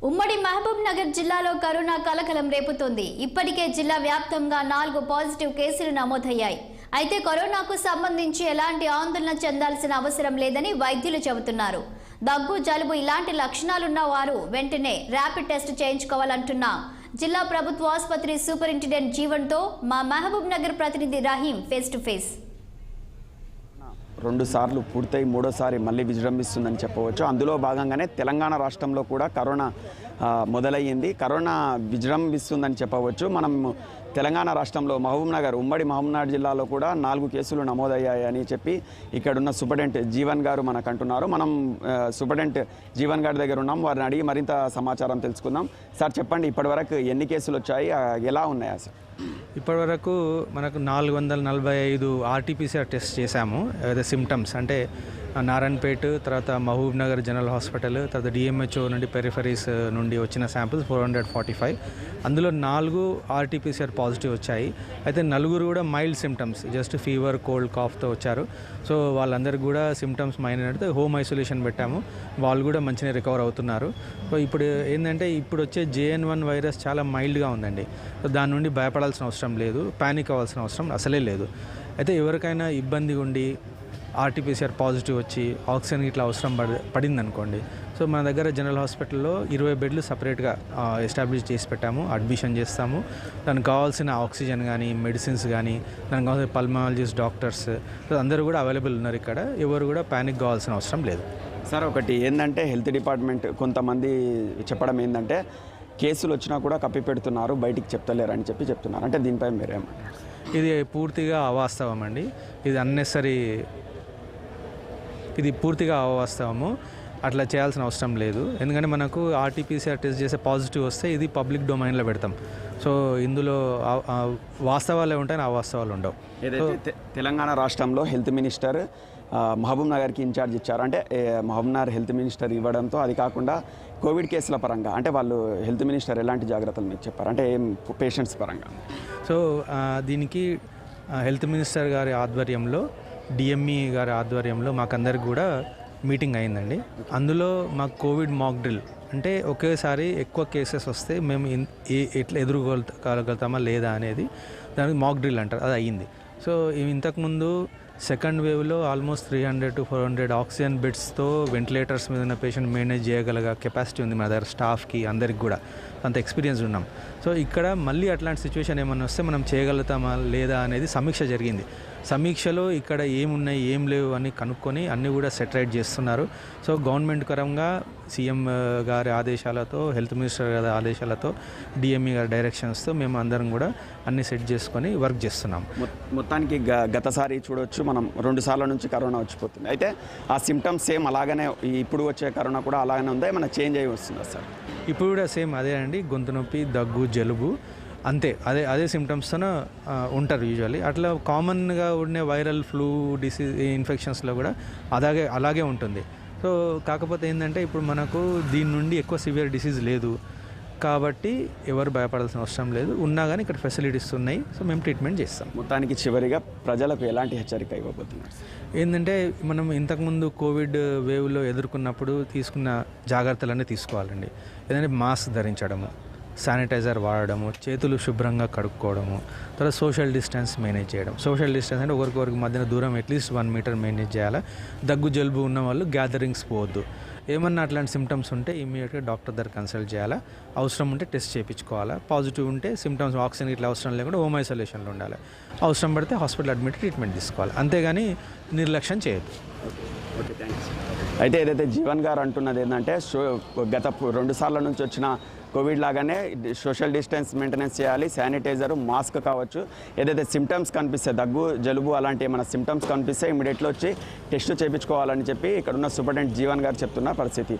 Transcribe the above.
ఉమ్మడి మహబూబ్ నగర్ జిల్లాలో కరోనా కలకలం రేపుతోంది. ఇప్పటికే జిల్లా వ్యాప్తంగా 4 పాజిటివ్ కేసులు నమోదయ్యాయి. అయితే కరోనాకు సంబంధించి ఎలాంటి ఆందోళన చెందాల్సిన అవసరం లేదని వైద్యులు చెబుతున్నారు. దగ్గు, జలుబు ఇలాంటి లక్షణాలున్న వారు వెంటనే ర్యాపిడ్ టెస్ట్ చేయించుకోవాలంటున్న జిల్లా ప్రభుత్వ ఆసుపత్రి సూపరింటెండెంట్ జీవన్తో మా మహబూబ్ నగర్ ప్రతినిధి రహీం ఫేస్ టు ఫేస్. 2 సార్లు పూర్తయి 3వ సారి మళ్ళీ విజృంభిస్తుందని చెప్పవచ్చు. అందులో భాగంగానే తెలంగాణ రాష్ట్రంలో కూడా కరోనా మొదలయ్యింది. కరోనా విజృంభిస్తుందని చెప్పవచ్చు. మనం తెలంగాణ రాష్ట్రంలో ఉమ్మడి మహబూబ్ నగర్ జిల్లాలో కూడా 4 కేసులు నమోదయ్యాయని చెప్పి ఇక్కడున్న సూపరింటెండెంట్ జీవన్ గారు మనకు అంటున్నారు. మనం సూపరింటెండెంట్ జీవన్ గారి దగ్గర ఉన్నాం. వారిని అడిగి మరింత సమాచారం తెలుసుకుందాం. సార్ చెప్పండి, ఇప్పటివరకు ఎన్ని కేసులు వచ్చాయి, ఎలా ఉన్నాయా సార్? ఇప్పటివరకు మనకు 445 ఆర్టీపీసీఆర్ టెస్ట్ చేశాము. అదే సిమ్టమ్స్ అంటే నారాయణపేట, తర్వాత మహబూబ్ నగర్ జనరల్ హాస్పిటల్, తర్వాత డిఎంహెచ్ఓ నుండి పెరిఫరీస్ నుండి వచ్చిన శాంపిల్స్ 445. అందులో 4 ఆర్టీపీసీఆర్ పాజిటివ్ వచ్చాయి. అయితే 4 కూడా mild symptoms, just fever, cold, కాఫ్తో వచ్చారు. సో వాళ్ళందరికీ కూడా సిమ్టమ్స్ మైనర్ అంటే హోమ్ ఐసోలేషన్ పెట్టాము. వాళ్ళు కూడా మంచిగా రికవర్ అవుతున్నారు. సో ఇప్పుడు ఏంటంటే ఇప్పుడు వచ్చే JN1 వైరస్ చాలా మైల్డ్గా ఉందండి. సో దాని నుండి భయపడాల్సిన అవసరం లేదు, ప్యానిక్ అవ్వాల్సిన అవసరం అసలే లేదు. అయితే ఎవరికైనా ఇబ్బంది ఉండి ఆర్టీపీసీఆర్ పాజిటివ్ వచ్చి ఆక్సిజన్ ఇట్లా అవసరం పడింది అనుకోండి, సో మన దగ్గర జనరల్ హాస్పిటల్లో 20 బెడ్లు సపరేట్గా ఎస్టాబ్లిష్ చేసి పెట్టాము. అడ్మిషన్ చేస్తాము. దానికి కావాల్సిన ఆక్సిజన్ కానీ, మెడిసిన్స్ కానీ, దానికి కావాల్సిన పల్మాలజిస్ట్, డాక్టర్స్ అందరూ కూడా అవైలబుల్ ఉన్నారు. ఇక్కడ ఎవరు కూడా ప్యానిక్ కావాల్సిన అవసరం లేదు. సార్, ఒకటి ఏంటంటే హెల్త్ డిపార్ట్మెంట్ కొంతమంది చెప్పడం ఏంటంటే కేసులు వచ్చినా కూడా కప్పి పెడుతున్నారు, బయటికి చెప్తలేరు అని చెప్తున్నారు. అంటే దీనిపై మీరేమంటారు? ఇది పూర్తిగా అవాస్తవం అండి. ఇది పూర్తిగా అవాస్తవము. అట్లా చేయాల్సిన అవసరం లేదు. ఎందుకంటే మనకు ఆర్టీపీసీఆర్ టెస్ట్ చేసే పాజిటివ్ వస్తే ఇది పబ్లిక్ డొమైన్లో పెడతాం. సో ఇందులో వాస్తవాలే ఉంటాయి, అవాస్తవాలు ఉండవు. ఏదైతే తెలంగాణ రాష్ట్రంలో హెల్త్ మినిస్టర్ మహబూబ్ నగర్కి ఇన్ఛార్జ్ ఇచ్చారు, అంటే మహబూబ్ నగర్ హెల్త్ మినిస్టర్ ఇవ్వడంతో అది కాకుండా కోవిడ్ కేసుల పరంగా అంటే వాళ్ళు హెల్త్ మినిస్టర్ ఎలాంటి జాగ్రత్తలు మీకు చెప్పారు, అంటే ఏం పేషెంట్స్ పరంగా? సో దీనికి హెల్త్ మినిస్టర్ గారి ఆధ్వర్యంలో, డిఎంఈ గారి ఆధ్వర్యంలో మాకందరికి కూడా మీటింగ్ అయిందండి. అందులో మాకు కోవిడ్ మాక్ డ్రిల్ అంటే ఒకేసారి ఎక్కువ కేసెస్ వస్తే మేము ఎట్లా ఎదుర్కోగలుగుతామా లేదా అనేది దానికి మాక్ డ్రిల్ అంటారు, అది అయ్యింది. సో ఇంతకుముందు సెకండ్ వేవ్లో ఆల్మోస్ట్ 300 to 400 ఆక్సిజన్ బెడ్స్తో వెంటిలేటర్స్ మీద ఉన్న పేషెంట్ మేనేజ్ చేయగల కెపాసిటీ ఉంది మన దగ్గర, స్టాఫ్కి అందరికి కూడా అంత ఎక్స్పీరియన్స్ ఉన్నాం. సో ఇక్కడ మళ్ళీ అట్లాంటి సిచ్యువేషన్ ఏమన్నా వస్తే మనం చేయగలుగుతామా లేదా అనేది సమీక్ష జరిగింది. సమీక్షలో ఇక్కడ ఏమున్నాయి ఏం లేవు అని కనుక్కొని అన్నీ కూడా సెటరైట్ చేస్తున్నారు. సో గవర్నమెంట్ పరంగా సీఎం గారి ఆదేశాలతో, హెల్త్ మినిస్టర్ గారి ఆదేశాలతో, డిఎంఈ గారి డైరెక్షన్స్తో మేము అందరం కూడా అన్నీ సెట్ చేసుకొని వర్క్ చేస్తున్నాం. మొత్తానికి గతసారి చూడవచ్చు మనం 2 సార్ల నుంచి కరోనా వచ్చిపోతుంది. అయితే ఆ సిమ్టమ్స్ సేమ్ అలాగనే ఇప్పుడు వచ్చే కరోనా కూడా అలాగనే ఉందా, ఏమైనా చేంజ్ అయ్యి వస్తుందా సార్? ఇప్పుడు కూడా సేమ్ అదే అండి, గొంతు నొప్పి, దగ్గు, జలుబు అంతే, అదే సిమ్టమ్స్తోనే ఉంటారు యూజువల్లీ. అట్లా కామన్గా ఉండే వైరల్ ఫ్లూ డిసీజ్ ఇన్ఫెక్షన్స్లో కూడా అలాగే ఉంటుంది. సో కాకపోతే ఏంటంటే ఇప్పుడు మనకు దీని నుండి ఎక్కువ సివియర్ డిసీజ్ లేదు కాబట్టి ఎవరు భయపడాల్సిన అవసరం లేదు. ఉన్నా కానీ ఇక్కడ ఫెసిలిటీస్ ఉన్నాయి. సో మేము ట్రీట్మెంట్ చేస్తాం. మొత్తానికి చివరిగా ప్రజలకు ఎలాంటి హెచ్చరిక ఇవ్వబోతున్నారు? ఏంటంటే మనం ఇంతకుముందు కోవిడ్ వేవ్లో ఎదుర్కొన్నప్పుడు తీసుకున్న జాగ్రత్తలన్నీ తీసుకోవాలండి. ఏంటంటే మాస్క్ ధరించడము, శానిటైజర్ వాడడము, చేతులు శుభ్రంగా కడుక్కోవడము, తర్వాత సోషల్ డిస్టెన్స్ మేనేజ్ చేయడం. సోషల్ డిస్టెన్స్ అంటే ఒకరికొకరికి మధ్యన దూరం అట్లీస్ట్ 1 మీటర్ మేనేజ్ చేయాలి. దగ్గు, జలుబు ఉన్న వాళ్ళు గ్యాదరింగ్స్ పోవద్దు. ఏమన్నా అట్లాంటి సిమ్టమ్స్ ఉంటే ఇమీడియట్గా డాక్టర్ దగ్గర కన్సల్ట్ చేయాలా. అవసరం ఉంటే టెస్ట్ చేయించుకోవాలా. పాజిటివ్ ఉంటే సిమ్టమ్స్ ఆక్సిజన్ ఇట్లా అవసరం లేకుండా హోమ్ ఐసోలేషన్లో ఉండాలి. అవసరం పడితే హాస్పిటల్ అడ్మిట్ ట్రీట్మెంట్ తీసుకోవాలి. అంతేగాని నిర్లక్ష్యం చేయొద్దు. Okay, thanks. అయితే ఏదైతే జీవన్ గారు అంటున్నది ఏంటంటే గత 2 సార్ల నుంచి వచ్చిన కోవిడ్ లాగానే సోషల్ డిస్టెన్స్ మెయింటెనెన్స్ చేయాలి. శానిటైజరు, మాస్క్ కావచ్చు. ఏదైతే సిమ్టమ్స్ కనిపిస్తే దగ్గు, జలుబు అలాంటి ఏమైనా సిమ్టమ్స్ కనిపిస్తే ఇమీడియట్లో వచ్చి టెస్ట్ చేయించుకోవాలని చెప్పి ఇక్కడ ఉన్న సూపరింటెండెంట్ జీవన్ గారు చెప్తున్న పరిస్థితి.